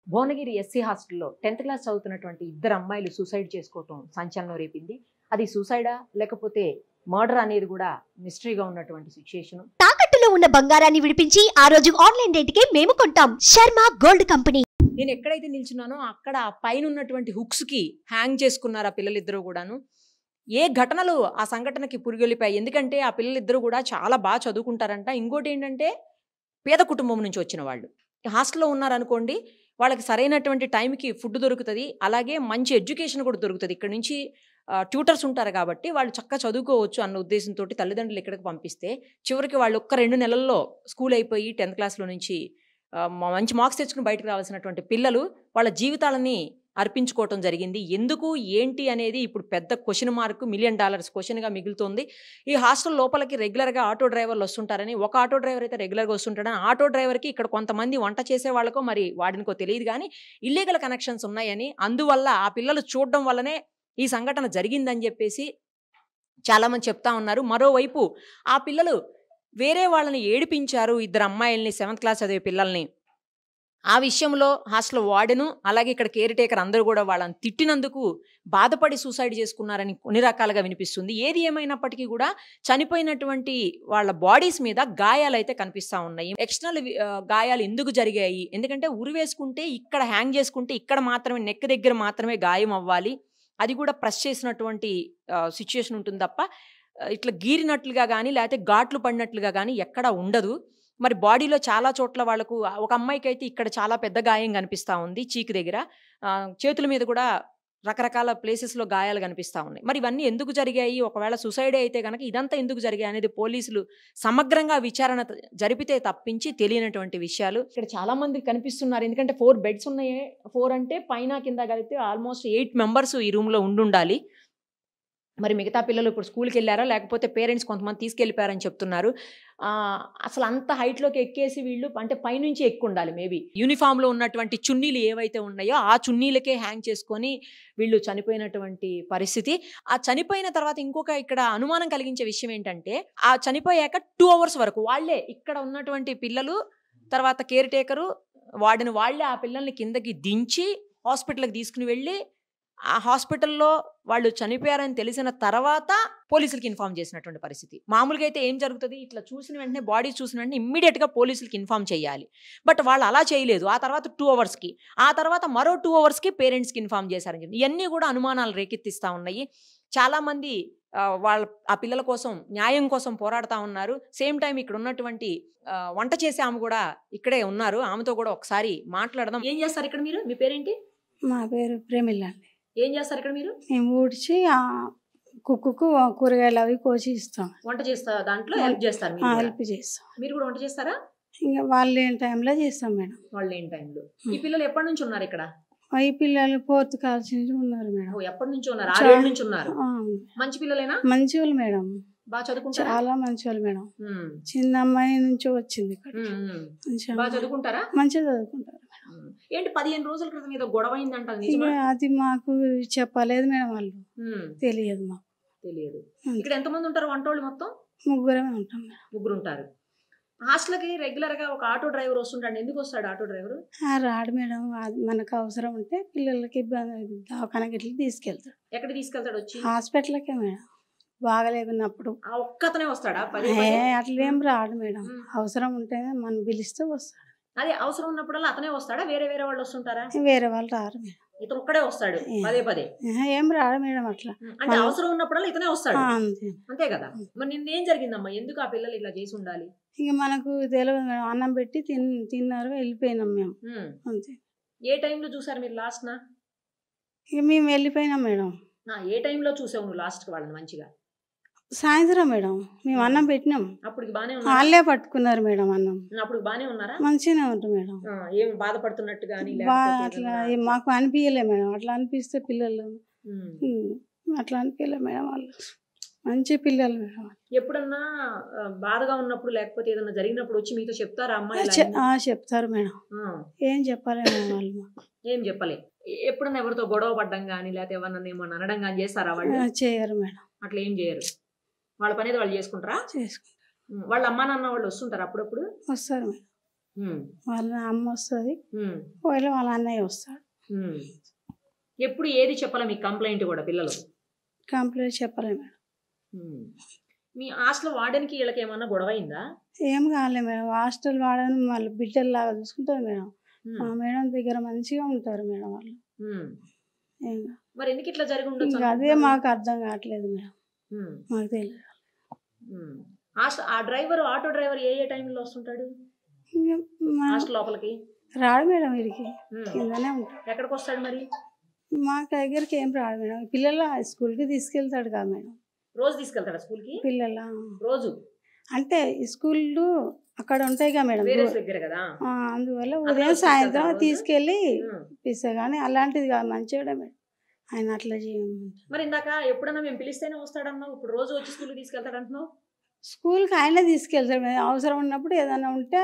Bhuvanagiri SC హాస్టల్లో 10th class చదువుతున్నటువంటి ఇద్దరు అమ్మాయిలు సూసైడ్ చేసుకోవటం సంచలనం రేపింది. అది సూసైడా లేకపోతే మర్డర్ అనేది కూడా మిస్టరీగా ఉన్నటువంటి సిచ్యుయేషన్. తాకట్టులో ఉన్న బంగారాన్ని విడిపించి ఆ రోజు ఆన్లైన్ రేటుకే మేము కొంటాం. Sharma gold company. నేను ఎక్కడైతే నిల్చున్నానో అక్కడ పైన ఉన్నటువంటి హుక్స్ కి హ్యాంగ్ చేసుకున్నారు ఆ పిల్లలిద్దరూ కూడాను. ఏ ఘటనలు ఆ సంఘటనకి పురిగొలిపాయి. ఎందుకంటే ఆ పిల్లలిద్దరూ కూడా చాలా బాగా చదువుకుంటారంట. ఇంకోటి ఏంటంటే పేద కుటుంబం నుంచి వచ్చిన వాళ్ళు హాస్టల్లో ఉన్నారనుకోండి, వాళ్ళకి సరైనటువంటి టైంకి ఫుడ్ దొరుకుతుంది, అలాగే మంచి ఎడ్యుకేషన్ కూడా దొరుకుతుంది. ఇక్కడ నుంచి ట్యూటర్స్ ఉంటారు కాబట్టి వాళ్ళు చక్కగా చదువుకోవచ్చు అన్న ఉద్దేశంతో తల్లిదండ్రులు ఇక్కడికి పంపిస్తే చివరికి వాళ్ళు ఒక్క 2 నెలల్లో స్కూల్ అయిపోయి 10th క్లాస్లో నుంచి మంచి మార్క్స్ తెచ్చుకుని బయటకు రావాల్సినటువంటి పిల్లలు వాళ్ళ జీవితాలని అర్పించుకోవటం జరిగింది. ఎందుకు ఏంటి అనేది ఇప్పుడు పెద్ద క్వశ్చన్ మార్క్, $1 మిలియన్ క్వశ్చన్గా మిగులుతుంది. ఈ హాస్టల్ లోపలికి రెగ్యులర్గా ఆటో డ్రైవర్లు వస్తుంటారని, ఒక ఆటో డ్రైవర్ అయితే రెగ్యులర్గా వస్తుంటాడని, ఆటో డ్రైవర్కి ఇక్కడ కొంతమంది వంట చేసే వాళ్ళకో మరి వాడినికో తెలియదు కానీ ఇల్లీగల్ కనెక్షన్స్ ఉన్నాయని, అందువల్ల ఆ పిల్లలు చూడడం వల్లనే ఈ సంఘటన జరిగిందని చెప్పేసి చాలామంది చెప్తా ఉన్నారు. మరోవైపు ఆ పిల్లలు వేరే వాళ్ళని ఏడిపించారు, ఇద్దరు అమ్మాయిల్ని, 7th క్లాస్ చదివే పిల్లల్ని. ఆ విషయంలో హాస్టల్ వార్డెను అలాగే ఇక్కడ కేర్ టేకర్ అందరూ కూడా వాళ్ళని తిట్టినందుకు బాధపడి సూసైడ్ చేసుకున్నారని కొన్ని రకాలుగా వినిపిస్తుంది. ఏది ఏమైనప్పటికీ కూడా చనిపోయినటువంటి వాళ్ళ బాడీస్ మీద గాయాలు అయితే కనిపిస్తూ ఉన్నాయి. ఎక్స్టర్నల్ గాయాలు ఎందుకు జరిగాయి? ఎందుకంటే ఉరి వేసుకుంటే ఇక్కడ హ్యాంగ్ చేసుకుంటే ఇక్కడ మాత్రమే, నెక్ దగ్గర మాత్రమే గాయం అవ్వాలి. అది కూడా ప్రెస్ చేసినటువంటి సిచ్యుయేషన్ ఉంటుంది తప్ప ఇట్లా గీరినట్లుగా కానీ లేకపోతే ఘాట్లు పడినట్లుగా కానీ ఎక్కడా ఉండదు. మరి బాడీలో చాలా చోట్ల వాళ్ళకు, ఒక అమ్మాయికి అయితే ఇక్కడ చాలా పెద్ద గాయం కనిపిస్తూ ఉంది చీకు దగ్గర, చేతుల మీద కూడా రకరకాల ప్లేసెస్లో గాయాలు కనిపిస్తూ ఉన్నాయి. మరి ఇవన్నీ ఎందుకు జరిగాయి? ఒకవేళ సూసైడ్ అయితే కనుక ఇదంతా ఎందుకు జరిగాయి అనేది పోలీసులు సమగ్రంగా విచారణ జరిపితే తప్పించి తెలియనటువంటి విషయాలు ఇక్కడ చాలా మంది కనిపిస్తున్నారు. ఎందుకంటే 4 బెడ్స్ ఉన్నాయి. 4 అంటే పైన కింద కలిపితే ఆల్మోస్ట్ 8 మెంబర్స్ ఈ రూమ్లో ఉండాలి. మరి మిగతా పిల్లలు ఇప్పుడు స్కూల్కి వెళ్ళారా లేకపోతే పేరెంట్స్ కొంతమంది తీసుకెళ్ళిపోయారని చెప్తున్నారు. అసలు అంత హైట్లోకి ఎక్కేసి వీళ్ళు అంటే పైనుంచి ఎక్కువ ఉండాలి. మేబీ యూనిఫామ్లో ఉన్నటువంటి చున్నీలు ఏవైతే ఉన్నాయో ఆ చున్నీలకే హ్యాంగ్ చేసుకొని వీళ్ళు చనిపోయినటువంటి పరిస్థితి. ఆ చనిపోయిన తర్వాత ఇంకొక ఇక్కడ అనుమానం కలిగించే విషయం ఏంటంటే, ఆ చనిపోయాక 2 hours వరకు వాళ్ళే ఇక్కడ ఉన్నటువంటి పిల్లలు, తర్వాత కేర్ టేకరు, వార్డెన్ వాళ్ళే ఆ పిల్లల్ని కిందకి దించి హాస్పిటల్కి తీసుకుని వెళ్ళి ఆ హాస్పిటల్లో వాళ్ళు చనిపోయారని తెలిసిన తర్వాత పోలీసులకి ఇన్ఫార్మ్ చేసినటువంటి పరిస్థితి. మామూలుగా అయితే ఏం జరుగుతుంది, ఇట్లా చూసిన వెంటనే, బాడీ చూసిన వెంటనే ఇమ్మీడియట్గా పోలీసులకి ఇన్ఫార్మ్ చేయాలి. బట్ వాళ్ళు అలా చేయలేదు. ఆ తర్వాత 2 hours, ఆ తర్వాత మరో 2 hours పేరెంట్స్కి ఇన్ఫార్మ్ చేశారని చెప్పి ఇవన్నీ కూడా అనుమానాలు రేకెత్తిస్తూ ఉన్నాయి. చాలామంది వాళ్ళ ఆ పిల్లల కోసం, న్యాయం కోసం పోరాడుతూ ఉన్నారు. సేమ్ టైం ఇక్కడ ఉన్నటువంటి వంట చేసే ఆమె కూడా ఇక్కడే ఉన్నారు. ఆమెతో కూడా ఒకసారి మాట్లాడదాం. ఏం చేస్తారు ఇక్కడ మీరు? మీ పేరేంటి? మా పేరు ప్రేమిల అండి. ఏం చేస్తారు ఇక్కడ మీరు? మేము ఊడ్చి కుక్కుకు కూరగాయలు అవి కోసి ఇస్తాం. వంట చేస్తా దాంట్లో హెల్ప్ చేస్తారు? హెల్ప్ చేస్తాం. మీరు కూడా వంట చేస్తారా? ఇంకా వాళ్ళు లేని టైంలో చేస్తాం మేడం. వాళ్ళు లేని టైంలో. ఈ పిల్లలు ఎప్పటి నుంచి ఉన్నారు ఇక్కడ? ఈ పిల్లలు 4th క్లాస్ నుంచి ఉన్నారు మేడం. ఎప్పటి నుంచి ఉన్నారు? 6 ఏళ్ళ నుంచి ఉన్నారు. మంచి పిల్లలేనా? మంచి వాళ్ళు మేడం, బాగా చదువుకుంటారా? చాలా మంచి వాళ్ళు మేడం. చిన్న అమ్మాయి నుంచి వచ్చింది ఇక్కడ. బాగా చదువుకుంటారా? మంచిగా చదువుకుంటారు. ఏంటి 15 రోజుల క్రితం ఏదో గొడవ అయిందంట? అది మాకు చెప్పలేదు మేడం, వాళ్ళు తెలియదు, మాకు తెలియదు. ఇక్కడ ఎంతమంది ఉంటారు వంటోళ్ళు? మొత్తం 3 ఉంటాం. 3 ఉంటారు. హాస్టల్కి రెగ్యులర్ గా ఒక ఆటో డ్రైవర్ వస్తుంటాడు. ఎందుకు వస్తాడు ఆటో డ్రైవర్? రాడు మేడం, మనకు అవసరం ఉంటే పిల్లలకి దవాఖానకి ఇట్లా తీసుకెళ్తాడు. ఎక్కడ తీసుకెళ్తాడు? వచ్చి హాస్పిటల్కే మేడం, బాగలేకున్నప్పుడు. ఒక్కతనే వస్తాడా? అట్లేం రాడు మేడం, అవసరం ఉంటేనే మనం పిలిస్తే వస్తాడు. అదే అవసరం ఉన్నప్పుడల్లా అతనే వస్తాడా? వేరే వేరే వాళ్ళు వస్తుంటారా? వేరే వాళ్ళు రారు మేడం, ఇతను ఒక్కడే వస్తాడు పదే? ఏం రాడు మేడం అట్లా. అంటే అవసరం ఉన్నప్పుడల్లా ఇతనే వస్తాడు, అంతే కదా? మరి నిన్నేం జరిగిందమ్మా? ఎందుకు ఆ పిల్లలు ఇట్లా చేసి ఉండాలి? ఇక మనకు తెలియదు మేడం, అన్నం పెట్టి తిన్నారు, వెళ్ళిపోయినాం మేము, అంతే. ఏ టైంలో చూసారు మీరు లాస్ట్? ఇక మేము వెళ్ళిపోయినాం మేడం. ఏ టైంలో చూసావు నువ్వు లాస్ట్ వాళ్ళని? మంచిగా సాయంత్రం మేడం, మేము అన్నం పెట్టినాం. అప్పుడు బానే వాళ్ళే పట్టుకున్నారు మేడం అన్నం. అప్పుడు బానే ఉన్నారా? మంచిగానే ఉంటుంది మేడం. ఏం బాధపడుతున్నట్టు కానీ అట్లా మాకు అనిపించలే మేడం. అట్లా అనిపిస్తే పిల్లలు అట్లా అనిపించలే మేడం, వాళ్ళు మంచి పిల్లలు మేడం. ఎప్పుడన్నా బాధగా ఉన్నప్పుడు లేకపోతే ఏదన్నా జరిగినప్పుడు వచ్చి మీతో చెప్తారా అమ్మాయి? చెప్తారు మేడం. ఏం చెప్పాలి మేడం వాళ్ళు? ఏం చెప్పలే. ఎప్పుడన్నా ఎవరితో గొడవ పడ్డం కానీ లేకపోతే ఎవరన్నా ఏమన్నా అనడం కానీ చేస్తారా వాళ్ళు? చేయరు మేడం, అట్లా ఏం చేయరు. వాళ్ళ పని వాళ్ళు చేసుకుంటారా? చేసుకుంటారు. వాళ్ళ అమ్మా నాన్న వాళ్ళు వస్తుంటారు అప్పుడప్పుడు? వస్తారు మేడం. వాళ్ళ అమ్మ వస్తుంది, ఒకవేళ వాళ్ళ అన్నయ్య వస్తాడు. ఎప్పుడు ఏది చెప్పాలా మీకు కంప్లైంట్ కూడా పిల్లలు? కంప్లైంట్ చెప్పలే మేడం. మీ హాస్టల్ వార్డెన్కి వీళ్ళకి ఏమన్నా గొడవ అయిందా? ఏం కాలే మేడం. హాస్టల్ వాడని మళ్ళీ బిడ్డల్లాగా చూసుకుంటారు మేడం. మా మేడం దగ్గర మంచిగా ఉంటారు మేడం వాళ్ళు. మరి ఎందుకు ఇట్లా జరిగి ఉండొచ్చు? అదే మాకు అర్థం కావట్లేదు మేడం, మాకు తెలియదు. ఆ డ్రైవర్, ఆటో డ్రైవర్ ఏ టైంలో వస్తుంటాడు హాస్టల్ లోపలికి? రాడు మేడం, వీడికి కిందనే ఉంటాడు. ఎక్కడికి వస్తాడు మరి? మా దగ్గరికి ఏం రాడు మేడం. పిల్లల స్కూల్కి తీసుకెళ్తాడు కదా మేడం. రోజు తీసుకెళ్తాడా స్కూల్కి? పిల్లల రోజు అంటే స్కూళ్ళు అక్కడ ఉంటాయి కదా మేడం, దగ్గర కదా, అందువల్ల ఉదయం సాయంత్రం తీసుకెళ్ళి ఇస్తా. కానీ అలాంటిది కాదు, మంచిగా మేడం ఆయన అట్లా చేయము. మరి ఇందాక ఎప్పుడన్నా మేము పిలిస్తేనే వస్తాడన్నావు, ఇప్పుడు రోజు వచ్చి స్కూల్కి తీసుకెళ్తాడు అంటున్నావు? స్కూల్కి ఆయనే తీసుకెళ్తాడు మేడం. అవసరం ఉన్నప్పుడు ఏదైనా ఉంటే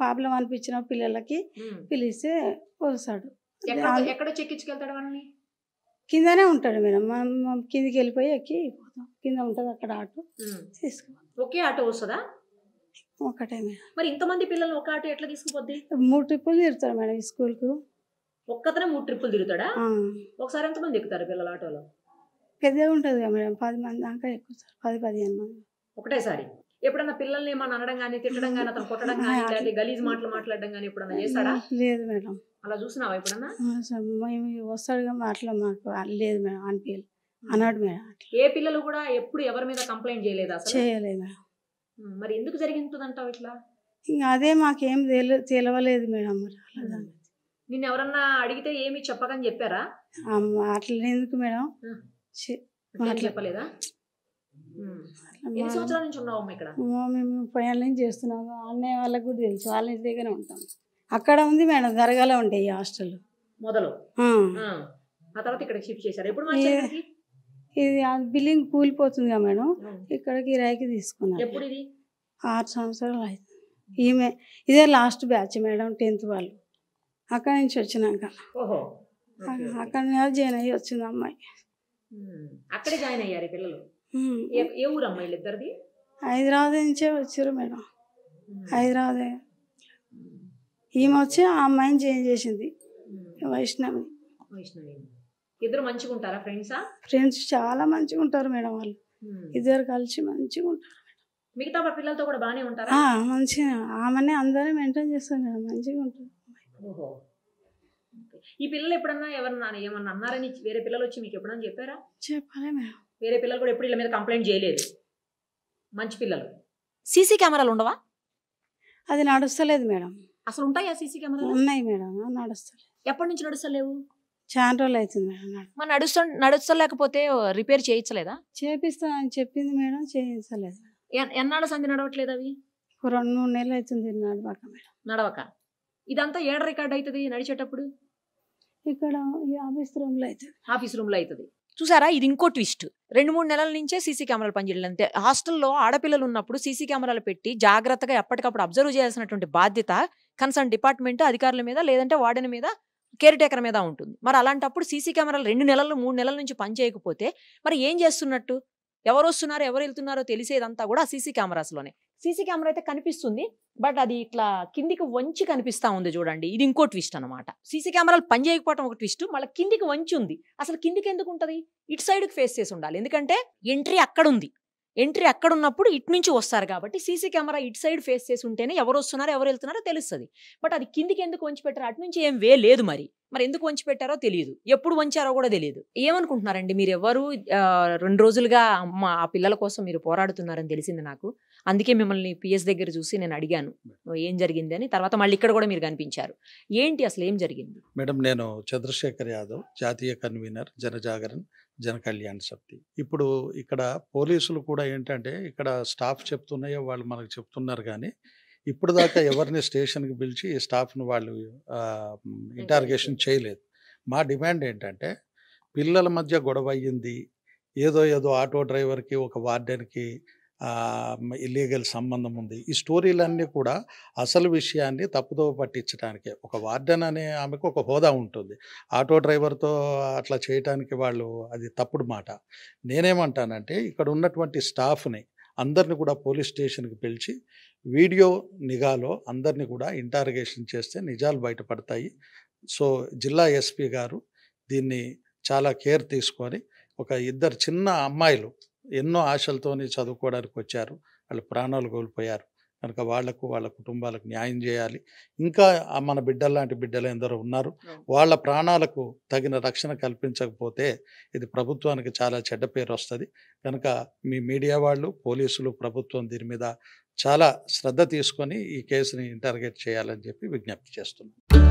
ప్రాబ్లం అనిపించిన పిల్లలకి పిలిస్తే వస్తాడు. ఎక్కడ చెక్కించుకెళ్తాడు వాళ్ళని? కిందనే ఉంటాడు మేడం. మనం కిందికి వెళ్ళిపోయి ఎక్కి పోతాం. కింద ఉంటుంది అక్కడ ఆటో తీసుకుపోతాం. ఒకే ఆటో వస్తుందా? ఒకటే మేడం. మరి ఇంతమంది పిల్లలు ఒక ఆటో ఎట్లా తీసుకుపోద్ది? 3 ట్రిప్పులు తిరుగుతాడు మేడం ఈ స్కూల్కు. ఒక్కతనే 3 ట్రిప్పులు తిరుగుతాడా? ఒకసారి ఎంతమంది ఎక్కుతారు పిల్లలు ఆటోలో? పెద్దగా ఉంటుంది కదా మేడం, 10 మంది దాకా ఎక్కుతారు, 10-15 మంది ఒకటేసారి. ఎప్పుడన్నా పిల్లల్ని ఏమన్నా అనడం కానీ, తిట్టడం కానీ, అతను కొట్టడం కానీ, లేదా గలీజ్ మాటలు మాట్లాడడం కానీ ఎప్పుడన్నా చేస్తాడా? లేదు మేడం. అలా చూసినావా ఎప్పుడన్నా? వస్తాడుగా అట్లా మాకు లేదు మేడం, అనిపించలేదు అన్నాడు మేడం. ఏ పిల్లలు కూడా ఎప్పుడు ఎవరి మీద కంప్లైంట్ చేయలేదు అసలు? చేయలేదు మేడం. మరి ఎందుకు జరిగిందంటావు ఇట్లా? ఇంకా అదే మాకేం తెలియలేదు మేడం. మరి అలా నిన్ను ఎవరన్నా అడిగితే ఏమి చెప్పకని చెప్పారా? అట్లా ఎందుకు మేడం చెప్పలేదా? ఎన్ని సంవత్సరాల నుంచి ఉన్నావు ఇక్కడ? మేము 30 ఏళ్ళ నుంచి చేస్తున్నాము. అన్నయ్య వాళ్ళకి కూడా తెలుసు, వాళ్ళ ఇంటి దగ్గర ఉంటాం. అక్కడ ఉంది మేడం, దర్గాలో ఉంటాయి ఈ హాస్టల్ మొదలు. ఆ తర్వాత ఇక్కడ షిఫ్ట్ చేశారు. ఎప్పుడు మార్చారు? ఇది బిల్డింగ్ కూలిపోతుంది కదా మేడం, ఇక్కడ కిరాయికి తీసుకున్నాం. ఎప్పుడు ఇది? 6 సంవత్సరాలు అవుతుంది. ఇదే లాస్ట్ బ్యాచ్ మేడం, 10th వాళ్ళు. అక్కడ నుంచి వచ్చినాక అక్కడ జాయిన్ అయ్యి వచ్చింది అమ్మాయి. అక్కడే జాయిన్ అయ్యారు పిల్లలు. ఏ ఊరు అమ్మాయిలు ఇద్దరిది? హైదరాబాద్ నుంచే వచ్చారు మేడం. హైదరాబాద్ ఈమె వచ్చి ఆ అమ్మాయిని చేంజ్ చేసింది, వైష్ణవి. ఇద్దరు మంచిగా ఉంటారా? ఫ్రెండ్స్ చాలా మంచిగా ఉంటారు మేడం. వాళ్ళు ఇద్దరు కలిసి మంచిగా ఉంటారు మేడం. మిగతా పిల్లలతో కూడా బాగానే ఉంటారా? మంచిగా ఆమెనే అందరూ మెయింటైన్ చేస్తారు మేడం, మంచిగా ఉంటారు. ఈ పిల్లలు ఎప్పుడన్నా ఎవరన్నా ఏమన్నా అన్నారని వేరే పిల్లలు వచ్చి మీకు ఎప్పుడన్నా చెప్పారా? చెప్పాలి మేడం. వేరే పిల్లలు కూడా ఎప్పుడు వీళ్ళ మీద కంప్లైంట్ చేయలేదు? మంచి పిల్లలు. సీసీ కెమెరాలు ఉండవా? అది నడుస్తలేదు మేడం. అసలు ఉంటాయా సీసీ కెమెరాలు? ఉన్నాయి మేడం, నడుస్తలేదు. ఎప్పటి నుంచి నడుస్తలేవు? చాలా రోజులు అవుతుంది మేడం. మరి నడుస్తలేకపోతే రిపేర్ చేయించలేదా? చేపిస్తానని చెప్పింది మేడం, చేయించలేదు. ఎన్నాళ్ళ సంధి నడవట్లేదు అవి? 2-3 నెలలు అవుతుంది నడవక మేడం. నడవక. ఇదంతా ఏడ రికార్డ్ అవుతుంది నడిచేటప్పుడు? ఇక్కడ ఈ ఆఫీస్ రూమ్ లో అవుతుంది. ఆఫీస్ రూమ్ లో అవుతుంది. చూసారా, ఇది ఇంకో ట్విస్ట్. 2-3 నెలల నుంచే సీసీ కెమెరాలు పనిచేయాలి అంతే. హాస్టల్లో ఆడపిల్లలు ఉన్నప్పుడు సీసీ కెమెరాలు పెట్టి జాగ్రత్తగా ఎప్పటికప్పుడు అబ్జర్వ్ చేయాల్సినటువంటి బాధ్యత కన్సర్న్ డిపార్ట్మెంట్ అధికారుల మీద, లేదంటే వార్డెన్ మీద, కేర్ టేకర్ మీద ఉంటుంది. మరి అలాంటప్పుడు సీసీ కెమెరాలు 2 నెలలు 3 నెలల నుంచి పని చేయకపోతే మరి ఏం చేస్తున్నట్టు? ఎవరు వస్తున్నారో ఎవరు వెళ్తున్నారో తెలిసేదంతా కూడా సీసీ కెమెరాస్లోనే. సీసీ కెమెరా అయితే కనిపిస్తుంది, బట్ అది ఇట్లా కిందికి వంచి కనిపిస్తా ఉంది చూడండి. ఇది ఇంకో ట్విస్ట్ అనమాట. సీసీ కెమెరాలు పని చేయకపోవడం ఒక ట్విస్ట్, మళ్ళీ కిందికి వంచి ఉంది. అసలు కిందికి ఎందుకు ఉంటుంది? ఇటు సైడ్కి ఫేస్ చేసి ఉండాలి, ఎందుకంటే ఎంట్రీ అక్కడ ఉంది. ఎంట్రీ అక్కడ ఉన్నప్పుడు ఇటు నుంచి వస్తారు కాబట్టి సీసీ కెమెరా ఇటు సైడ్ ఫేస్ చేసి ఉంటేనే ఎవరు వస్తున్నారో ఎవరు వెళ్తున్నారో తెలుస్తుంది. బట్ అది కిందికి ఎందుకు వంచి పెట్టారో, అటు నుంచి ఏం లేదు. మరి ఎందుకు వంచి పెట్టారో తెలియదు, ఎప్పుడు వంచారో కూడా తెలియదు. ఏమనుకుంటున్నారండి మీరు? ఎవరు 2 రోజులుగా ఆ పిల్లల కోసం మీరు పోరాడుతున్నారని తెలిసింది నాకు. అందుకే మిమ్మల్ని పిఎస్ దగ్గర చూసి నేను అడిగాను ఏం జరిగింది అని. తర్వాత మళ్ళీ ఇక్కడ కూడా మీరు కనిపించారు. ఏంటి అసలు ఏం జరిగింది? మేడం, నేను చంద్రశేఖర్ యాదవ్, జాతీయ కన్వీనర్ జనజాగరణ జన కళ్యాణ్ సమితి. ఇప్పుడు ఇక్కడ పోలీసులు కూడా ఏంటంటే, ఇక్కడ స్టాఫ్ చెప్తున్నాయో వాళ్ళు మనకు చెప్తున్నారు, కానీ ఇప్పుడు దాకా ఎవరిని స్టేషన్కి పిలిచి ఈ స్టాఫ్ను వాళ్ళు ఇంటార్గేషన్ చేయలేదు. మా డిమాండ్ ఏంటంటే, పిల్లల మధ్య గొడవ అయ్యింది, ఏదో ఆటో డ్రైవర్కి ఒక వార్డెన్కి ఇల్లీగల్ సంబంధం ఉంది. ఈ స్టోరీలన్నీ కూడా అసలు విషయాన్ని తప్పుదోవ పట్టించడానికే. ఒక వార్డెన్ అనే ఆమెకు ఒక హోదా ఉంటుంది, ఆటో డ్రైవర్తో అట్లా చేయటానికి వాళ్ళు అది తప్పుడు మాట. నేనేమంటానంటే, ఇక్కడ ఉన్నటువంటి స్టాఫ్ని అందరిని కూడా పోలీస్ స్టేషన్కి పిలిచి వీడియో నిఘాలో అందరినీ కూడా ఇంటారగేషన్ చేస్తే నిజాలు బయటపడతాయి. సో జిల్లా ఎస్పీ గారు దీన్ని చాలా కేర్ తీసుకొని ఒక ఇద్దరు చిన్న అమ్మాయిలు ఎన్నో ఆశలతోని చదువుకోవడానికి వచ్చారు, వాళ్ళు ప్రాణాలు కోల్పోయారు కనుక వాళ్లకు వాళ్ళ కుటుంబాలకు న్యాయం చేయాలి. ఇంకా మన బిడ్డల్లాంటి బిడ్డలు ఎందరో ఉన్నారు, వాళ్ళ ప్రాణాలకు తగిన రక్షణ కల్పించకపోతే ఇది ప్రభుత్వానికి చాలా చెడ్డ పేరు వస్తుంది. కనుక మీ మీడియా వాళ్ళు, పోలీసులు, ప్రభుత్వం దీని మీద చాలా శ్రద్ధ తీసుకొని ఈ కేసుని ఇంటర్గేట్ చేయాలని చెప్పి విజ్ఞప్తి చేస్తున్నాం.